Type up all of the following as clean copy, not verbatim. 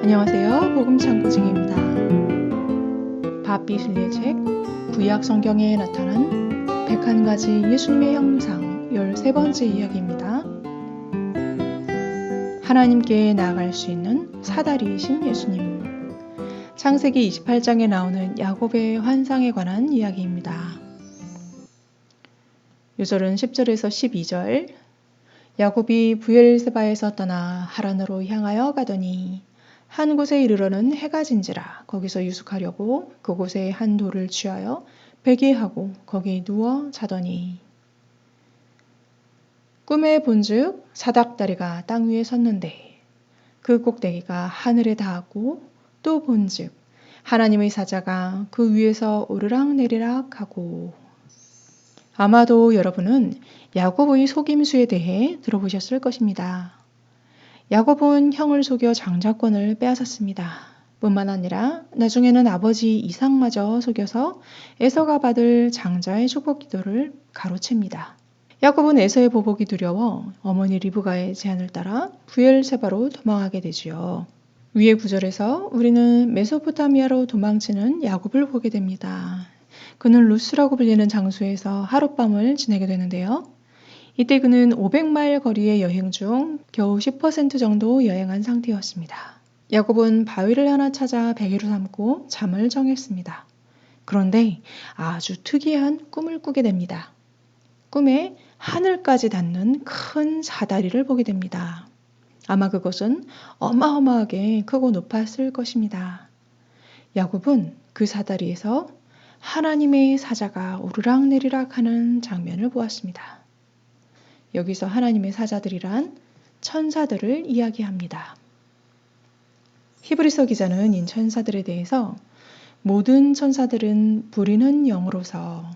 안녕하세요. 복음창고증입니다. 바비슬리의 책 구약 성경에 나타난 101가지 예수님의 형상 13번째 이야기입니다. 하나님께 나아갈 수 있는 사다리이신 예수님. 창세기 28장에 나오는 야곱의 환상에 관한 이야기입니다. 요절은 10절에서 12절. 야곱이 브엘세바에서 떠나 하란으로 향하여 가더니 한 곳에 이르러는 해가 진지라. 거기서 유숙하려고 그곳에 한 돌을 취하여 베게 하고 거기 누워 자더니 꿈에 본즉 사닥다리가 땅 위에 섰는데 그 꼭대기가 하늘에 닿았고 또 본즉 하나님의 사자가 그 위에서 오르락내리락 하고. 아마도 여러분은 야곱의 속임수에 대해 들어보셨을 것입니다. 야곱은 형을 속여 장자권을 빼앗았습니다. 뿐만 아니라 나중에는 아버지 이삭마저 속여서 에서가 받을 장자의 축복 기도를 가로챕니다. 야곱은 에서의 보복이 두려워 어머니 리브가의 제안을 따라 브엘세바로 도망하게 되지요. 위의 구절에서 우리는 메소포타미아로 도망치는 야곱을 보게 됩니다. 그는 루스라고 불리는 장소에서 하룻밤을 지내게 되는데요. 이때 그는 500마일 거리의 여행 중 겨우 10% 정도 여행한 상태였습니다. 야곱은 바위를 하나 찾아 베개로 삼고 잠을 정했습니다. 그런데 아주 특이한 꿈을 꾸게 됩니다. 꿈에 하늘까지 닿는 큰 사다리를 보게 됩니다. 아마 그것은 어마어마하게 크고 높았을 것입니다. 야곱은 그 사다리에서 하나님의 사자가 오르락내리락 하는 장면을 보았습니다. 여기서 하나님의 사자들이란 천사들을 이야기합니다. 히브리서 기자는 이 천사들에 대해서 모든 천사들은 부리는 영으로서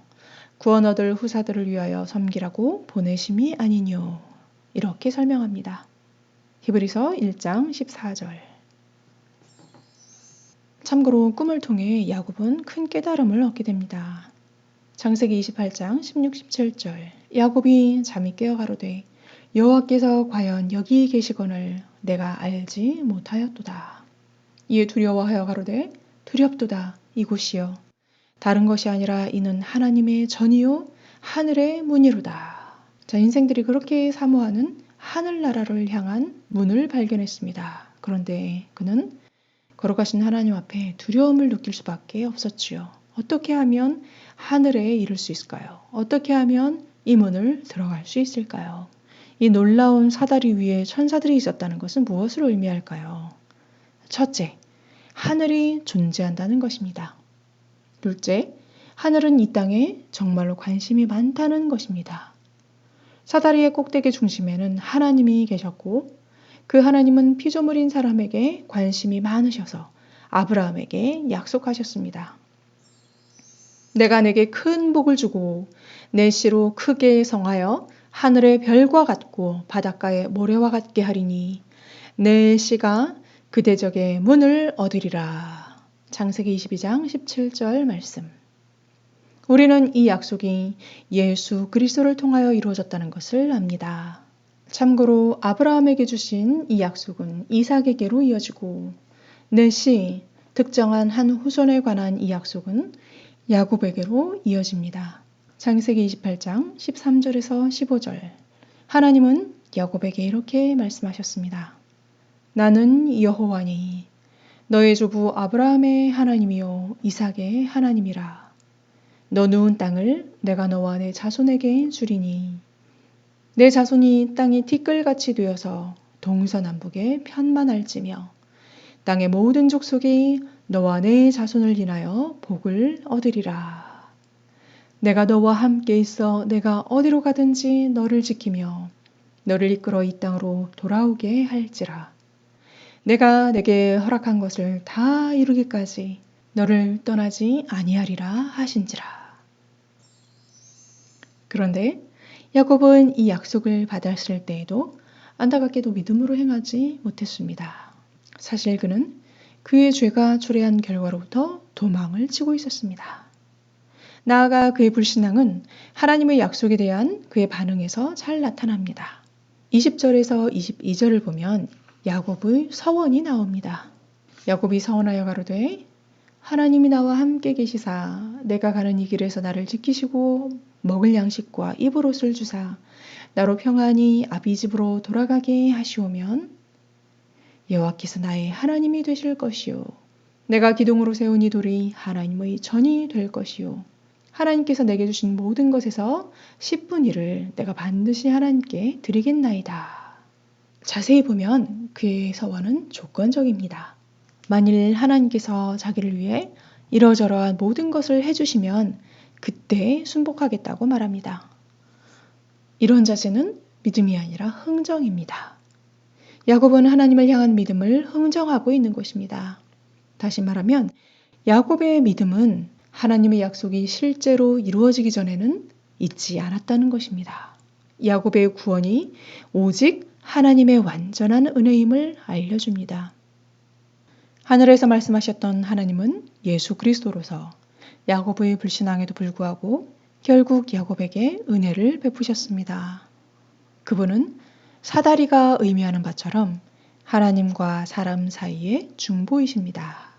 구원 얻을 후사들을 위하여 섬기라고 보내심이 아니뇨. 이렇게 설명합니다. 히브리서 1장 14절. 참고로 꿈을 통해 야곱은 큰 깨달음을 얻게 됩니다. 창세기 28장 16, 17절. 야곱이 잠이 깨어 가로되 여호와께서 과연 여기 계시거늘 내가 알지 못하였도다. 이에 두려워하여 가로되 두렵도다 이곳이여 다른 것이 아니라 이는 하나님의 전이요 하늘의 문이로다. 자, 인생들이 그렇게 사모하는 하늘나라를 향한 문을 발견했습니다. 그런데 그는 걸어가신 하나님 앞에 두려움을 느낄 수밖에 없었지요. 어떻게 하면 하늘에 이를 수 있을까요? 어떻게 하면 이 문을 들어갈 수 있을까요? 이 놀라운 사다리 위에 천사들이 있었다는 것은 무엇을 의미할까요? 첫째, 하늘이 존재한다는 것입니다. 둘째, 하늘은 이 땅에 정말로 관심이 많다는 것입니다. 사다리의 꼭대기 중심에는 하나님이 계셨고 그 하나님은 피조물인 사람에게 관심이 많으셔서 아브라함에게 약속하셨습니다. 내가 내게 큰 복을 주고 내 씨로 크게 성하여 하늘의 별과 같고 바닷가의 모래와 같게 하리니 내 씨가 그 대적의 문을 얻으리라. 창세기 22장 17절 말씀. 우리는 이 약속이 예수 그리스도를 통하여 이루어졌다는 것을 압니다. 참고로 아브라함에게 주신 이 약속은 이삭에게로 이어지고 내 씨, 특정한 한 후손에 관한 이 약속은 야곱에게로 이어집니다. 창세기 28장 13절에서 15절. 하나님은 야곱에게 이렇게 말씀하셨습니다. 나는 여호와니 너의 조부 아브라함의 하나님이요 이삭의 하나님이라. 너 누운 땅을 내가 너와 내 자손에게 주리니 내 자손이 땅이 티끌같이 되어서 동서남북에 편만할지며 땅의 모든 족속이 너와 내 자손을 인하여 복을 얻으리라. 내가 너와 함께 있어 내가 어디로 가든지 너를 지키며 너를 이끌어 이 땅으로 돌아오게 할지라. 내가 내게 허락한 것을 다 이루기까지 너를 떠나지 아니하리라 하신지라. 그런데 야곱은 이 약속을 받았을 때에도 안타깝게도 믿음으로 행하지 못했습니다. 사실 그는 그의 죄가 초래한 결과로부터 도망을 치고 있었습니다. 나아가 그의 불신앙은 하나님의 약속에 대한 그의 반응에서 잘 나타납니다. 20절에서 22절을 보면 야곱의 서원이 나옵니다. 야곱이 서원하여 가로되 하나님이 나와 함께 계시사 내가 가는 이 길에서 나를 지키시고 먹을 양식과 입을 옷을 주사 나로 평안히 아비 집으로 돌아가게 하시오면 여호와께서 나의 하나님이 되실 것이요 내가 기둥으로 세운 이 돌이 하나님의 전이 될 것이요 하나님께서 내게 주신 모든 것에서 10분의 1을 내가 반드시 하나님께 드리겠나이다. 자세히 보면 그의 서원은 조건적입니다. 만일 하나님께서 자기를 위해 이러저러한 모든 것을 해주시면 그때 순복하겠다고 말합니다. 이런 자세는 믿음이 아니라 흥정입니다. 야곱은 하나님을 향한 믿음을 흥정하고 있는 것입니다. 다시 말하면 야곱의 믿음은 하나님의 약속이 실제로 이루어지기 전에는 있지 않았다는 것입니다. 야곱의 구원이 오직 하나님의 완전한 은혜임을 알려줍니다. 하늘에서 말씀하셨던 하나님은 예수 그리스도로서 야곱의 불신앙에도 불구하고 결국 야곱에게 은혜를 베푸셨습니다. 그분은 사다리가 의미하는 바처럼 하나님과 사람 사이의 중보이십니다.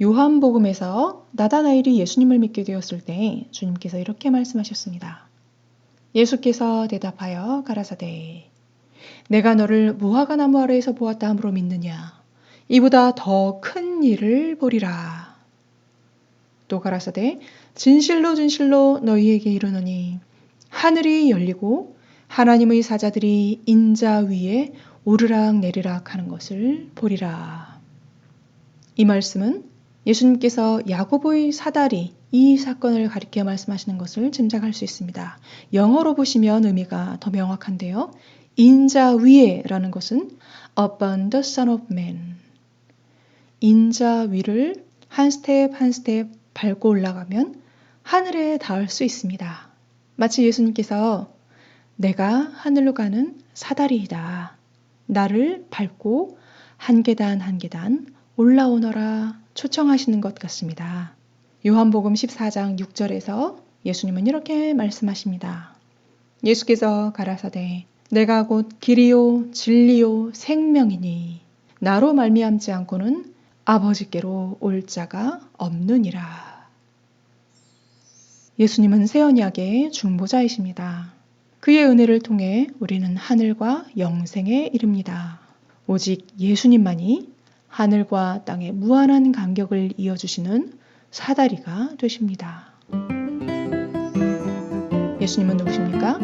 요한복음에서 나다나엘이 예수님을 믿게 되었을 때 주님께서 이렇게 말씀하셨습니다. 예수께서 대답하여 가라사대 내가 너를 무화과 나무 아래에서 보았다 함으로 믿느냐 이보다 더 큰 일을 보리라. 또 가라사대 진실로 진실로 너희에게 이르노니 하늘이 열리고 하나님의 사자들이 인자 위에 오르락 내리락 하는 것을 보리라. 이 말씀은 예수님께서 야고보의 사다리 이 사건을 가리켜 말씀하시는 것을 짐작할 수 있습니다. 영어로 보시면 의미가 더 명확한데요. 인자 위에 라는 것은 upon the son of man. 인자 위를 한 스텝 한 스텝 밟고 올라가면 하늘에 닿을 수 있습니다. 마치 예수님께서 내가 하늘로 가는 사다리이다. 나를 밟고 한 계단 한 계단 올라오너라 초청하시는 것 같습니다. 요한복음 14장 6절에서 예수님은 이렇게 말씀하십니다. 예수께서 가라사대 내가 곧 길이요 진리요 생명이니 나로 말미암지 않고는 아버지께로 올 자가 없느니라. 예수님은 새 언약의 중보자이십니다. 그의 은혜를 통해 우리는 하늘과 영생에 이릅니다. 오직 예수님만이 하늘과 땅의 무한한 간격을 이어주시는 사다리가 되십니다. 예수님은 누구십니까?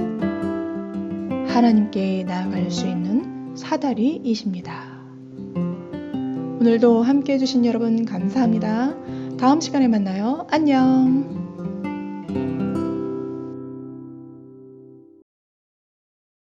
하나님께 나아갈 수 있는 사다리이십니다. 오늘도 함께 해주신 여러분 감사합니다. 다음 시간에 만나요. 안녕.